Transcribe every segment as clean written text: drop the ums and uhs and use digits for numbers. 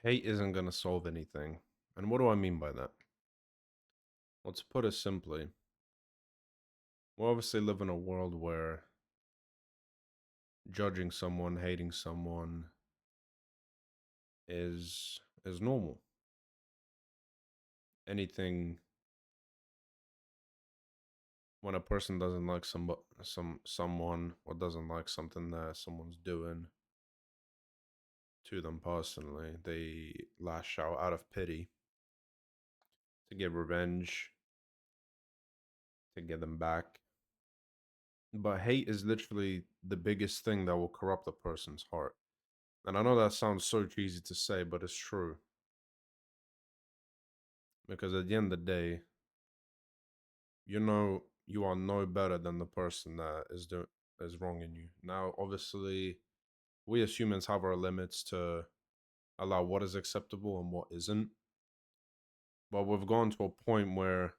Hate isn't going to solve anything. And what do I mean by that? Well, to put it simply, we obviously live in a world where judging someone, hating someone is normal. Anything when a person doesn't like someone or doesn't like something that someone's doing to them personally, they lash out of pity to get revenge, to get them back. But hate is literally the biggest thing that will corrupt a person's heart. And I know that sounds so cheesy to say, but it's true. Because at the end of the day, you are no better than the person that is wronging you. Now, obviously, we as humans have our limits to allow what is acceptable and what isn't. But we've gone to a point where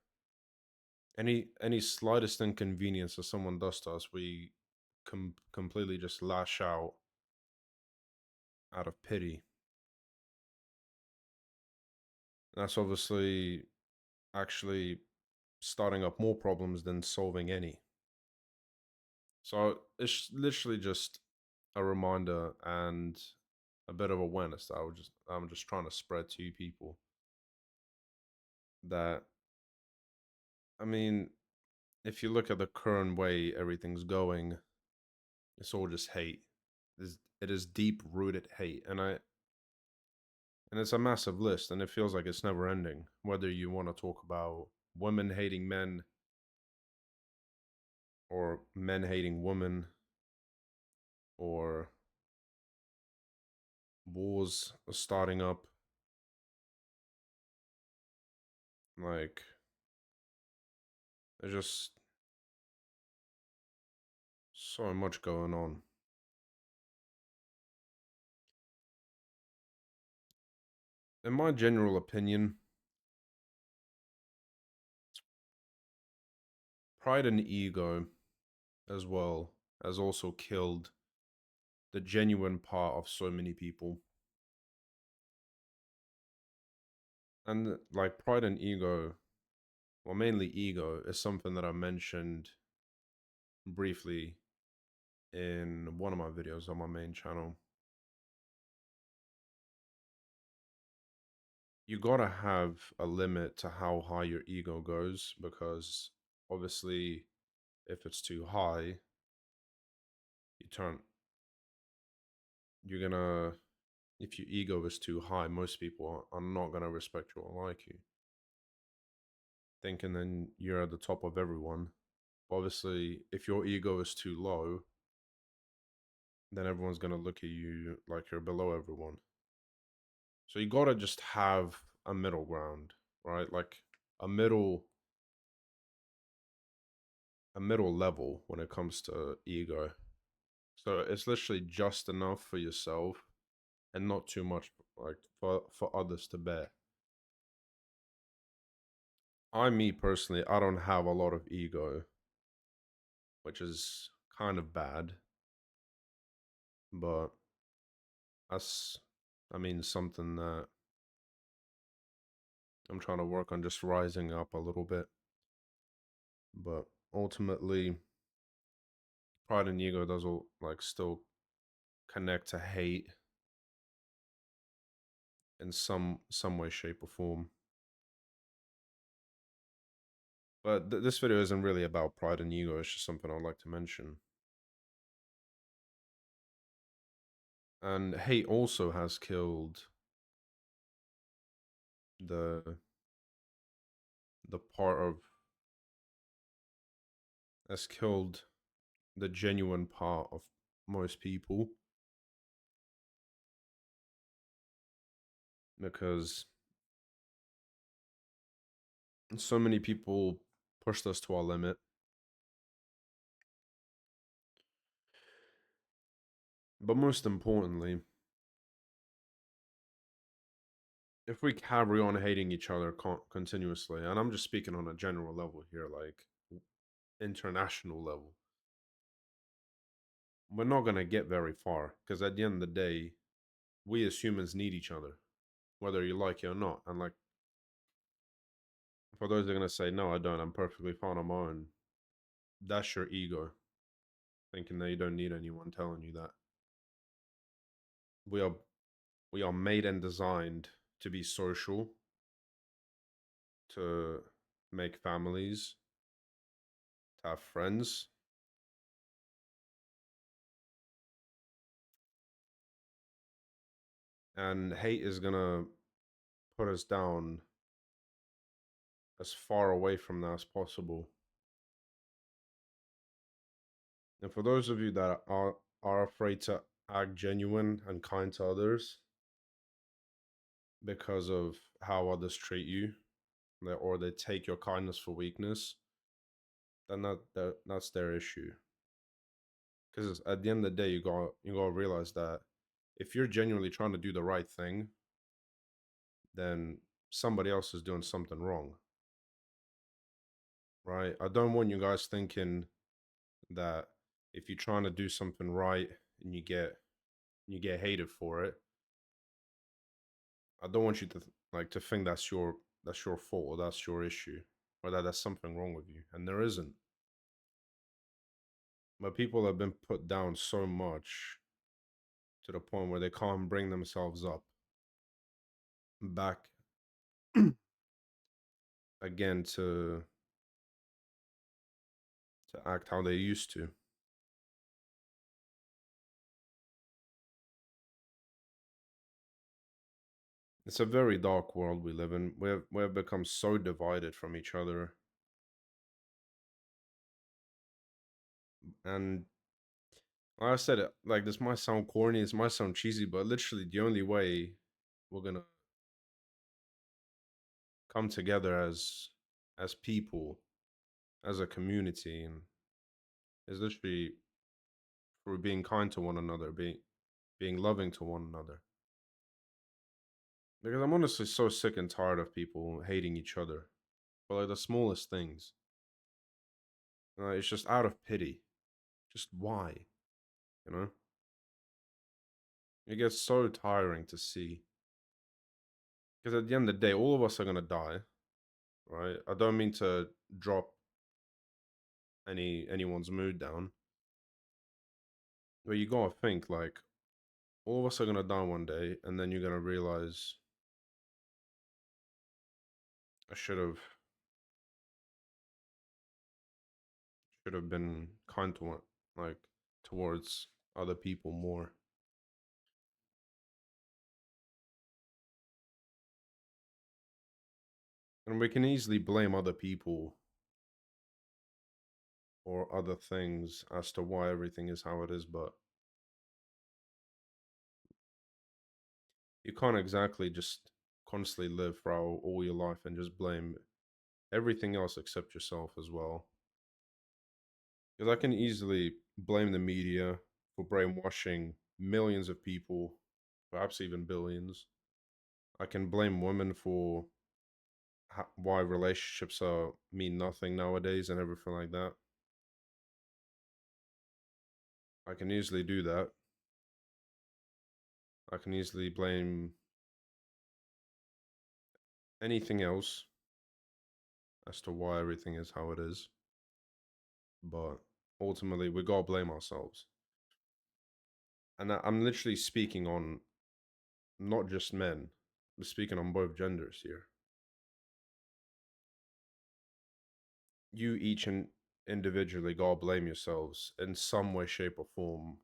any slightest inconvenience that someone does to us, we completely just lash out of pity. That's obviously actually starting up more problems than solving any. So it's literally just a reminder and a bit of awareness that I'm just trying to spread to you people that I mean, if you look at the current way everything's going, it's all just hate. It is deep rooted hate, and it's a massive list, and it feels like it's never ending. Whether you want to talk about women hating men or men hating women or wars starting up, like there's just so much going on. In my general opinion, pride and ego as well has also killed the genuine part of so many people. And like pride and ego, well, mainly ego, is something that I mentioned briefly in one of my videos on my main channel. You gotta have a limit to how high your ego goes because obviously, if it's too high, you turn, you're gonna, if your ego is too high, most people are not gonna respect you or like you, thinking then you're at the top of everyone. Obviously, if your ego is too low, then everyone's gonna look at you like you're below everyone. So you gotta just have a middle ground, right? Like a middle a middle level when it comes to ego. So it's literally just enough for yourself and not too much like for others to bear. Me personally, I don't have a lot of ego, which is kind of bad, but that's something that I'm trying to work on just rising up a little bit. But ultimately, pride and ego does all like still connect to hate in some way, shape, or form. But this video isn't really about pride and ego. It's just something I'd like to mention. And hate also has killed the the part of has killed the genuine part of most people because so many people pushed us to our limit. But most importantly, if we carry on hating each other continuously, and I'm just speaking on a general level here, like international level, we're not going to get very far because at the end of the day, we as humans need each other. whether you like it or not. And like for those that are gonna say no, I don't. I'm perfectly fine on my own. That's your ego thinking that you don't need anyone telling you that. We are we are made and designed to be social, to make families, to have friends, and hate is gonna put us down as far away from that as possible. And for those of you that are afraid to act genuine and kind to others because of how others treat you, or they take your kindness for weakness, then that's their issue. Because at the end of the day, you gotta realize that if you're genuinely trying to do the right thing, then somebody else is doing something wrong, right? I don't want you guys thinking that if you're trying to do something right and you get hated for it, I don't want you to like to think that's your fault or that's your issue or that there's something wrong with you, and there isn't. But people have been put down so much to the point where they can't bring themselves up back again to act how they used to. It's a very dark world we live in. We've become so divided from each other, and like I said, it like this might sound corny, this might sound cheesy, but literally the only way we're gonna come together as people, as a community, and is literally through being kind to one another, being loving to one another. Because I'm honestly so sick and tired of people hating each other for like the smallest things. It's just out of pity. Just why? You know? It gets so tiring to see. Because at the end of the day, all of us are gonna die, right? I don't mean to drop anyone's mood down, but you gotta think like all of us are gonna die one day, and then you're gonna realize I should have been kind to one, like towards other people more. And we can easily blame other people or other things as to why everything is how it is, but you can't exactly just constantly live throughout all your life and just blame everything else except yourself as well. Because I can easily blame the media for brainwashing millions of people, perhaps even billions. I can blame women for why relationships are mean nothing nowadays and everything like that. I can easily do that. I can easily blame anything else as to why everything is how it is. But ultimately, we gotta blame ourselves. And I'm literally speaking on not just men, I'm speaking on both genders here. You each and individually gotta blame yourselves in some way, shape, or form.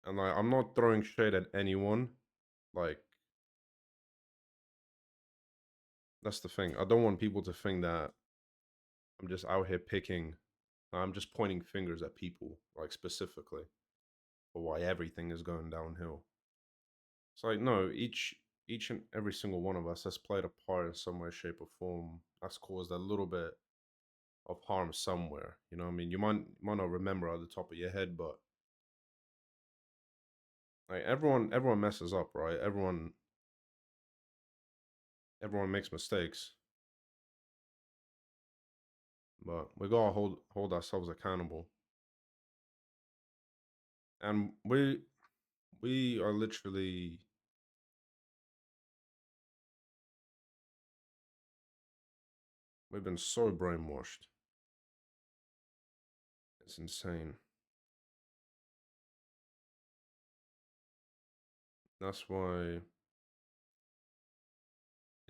And like, I'm not throwing shade at anyone. Like, that's the thing. I don't want people to think that I'm just out here picking. I'm just pointing fingers at people, like specifically, for why everything is going downhill. It's like no, each and every single one of us has played a part in some way, shape, or form. That's caused a little bit of harm somewhere. You know what I mean? You might not remember at the top of your head, but like everyone messes up, right? Everyone makes mistakes, but we gotta hold ourselves accountable. And we We are literally, we've been so brainwashed. It's insane. That's why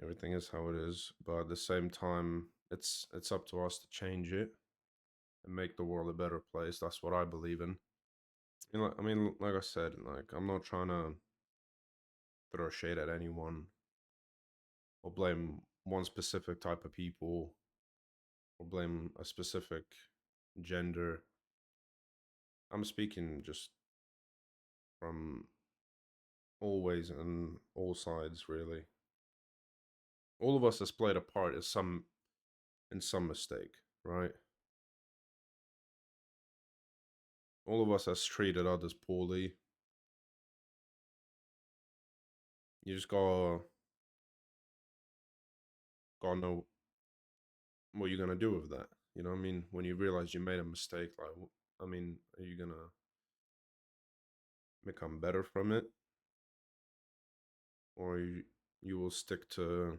everything is how it is. But at the same time, it's up to us to change it and make the world a better place. That's what I believe in. You know, I mean, like I said, like I'm not trying to throw shade at anyone or blame one specific type of people or blame a specific gender. I'm speaking just from always and all sides, really. All of us has played a part in some mistake, right? All of us has treated others poorly. You just gotta know what you're gonna do with that. You know what I mean? When you realize you made a mistake, like, I mean, are you gonna become better from it, or you will stick to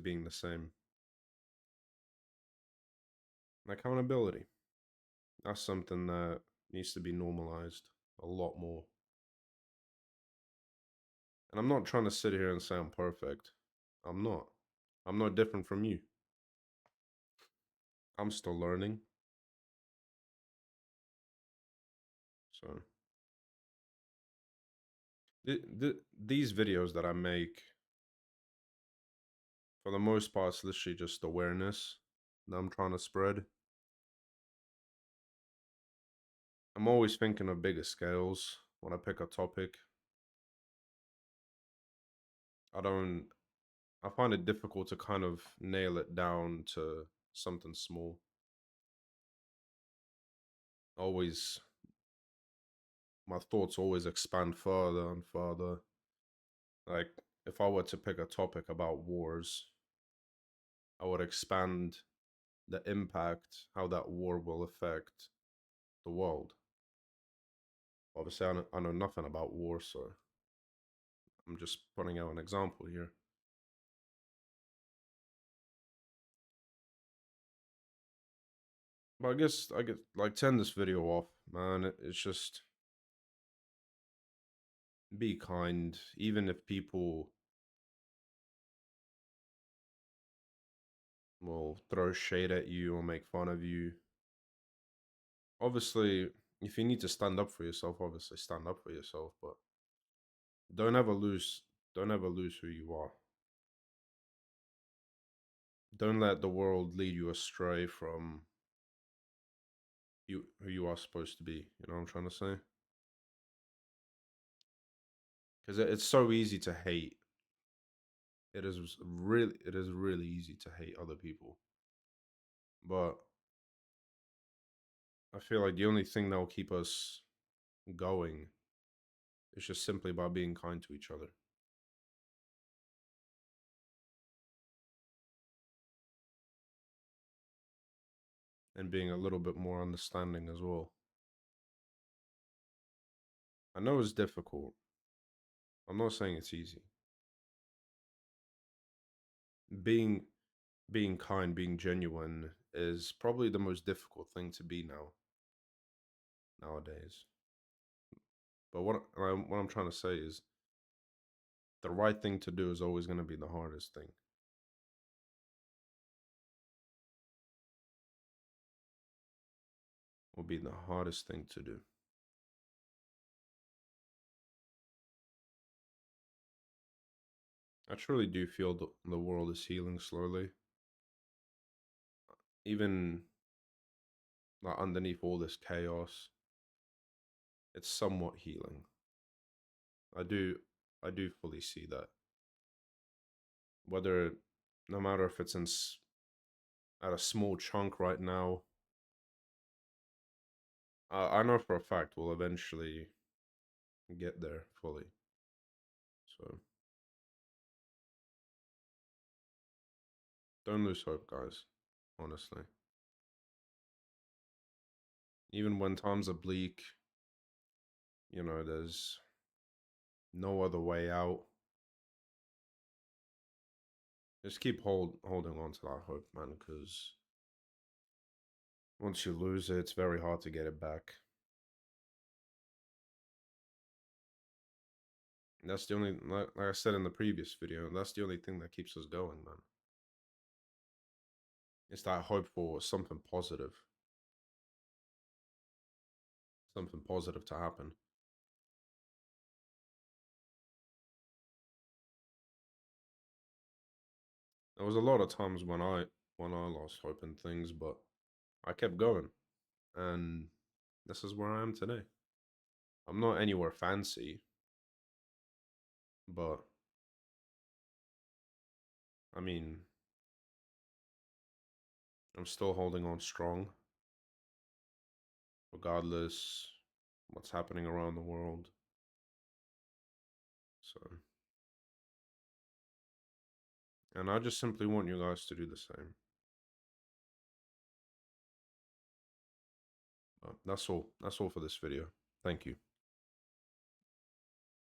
being the same? Accountability. That's something that needs to be normalized a lot more. And I'm not trying to sit here and say I'm perfect. I'm not. I'm not different from you. I'm still learning. So these videos that I make, for the most part, it's literally just awareness that I'm trying to spread. I'm always thinking of bigger scales when I pick a topic. I don't. I find it difficult to kind of nail it down to something small. Always, my thoughts always expand further and further. Like, if I were to pick a topic about wars, I would expand the impact, how that war will affect the world. Obviously, I know nothing about war, so I'm just putting out an example here. But I get like turn this video off, man. It's just be kind, even if people will throw shade at you or make fun of you. Obviously, if you need to stand up for yourself, obviously stand up for yourself, but don't ever lose don't ever lose who you are. Don't let the world lead you astray from you who you are supposed to be. You know what I'm trying to say? Because it's so easy to hate. It is really easy to hate other people. But I feel like the only thing that will keep us going is just simply by being kind to each other and being a little bit more understanding as well. I know it's difficult. I'm not saying it's easy. Being being kind, being genuine is probably the most difficult thing to be nowadays. But what I'm trying to say is the right thing to do is always going to be the hardest thing. Will be the hardest thing to do. I truly do feel the world is healing slowly. Even like underneath all this chaos, it's somewhat healing. I do I do fully see that. Whether no matter if it's at a small chunk right now, I know for a fact we'll eventually get there fully. So don't lose hope, guys. Honestly, even when times are bleak, there's no other way out. Just keep holding on to that hope, man, because once you lose it, it's very hard to get it back. And that's the only, like I said in the previous video, that's the only thing that keeps us going, man. It's that hope for something positive to happen. There was a lot of times when I lost hope in things, but I kept going, and this is where I am today. I'm not anywhere fancy, but I mean, I'm still holding on strong, regardless what's happening around the world. So, and I just simply want you guys to do the same. That's all. That's all for this video. Thank you.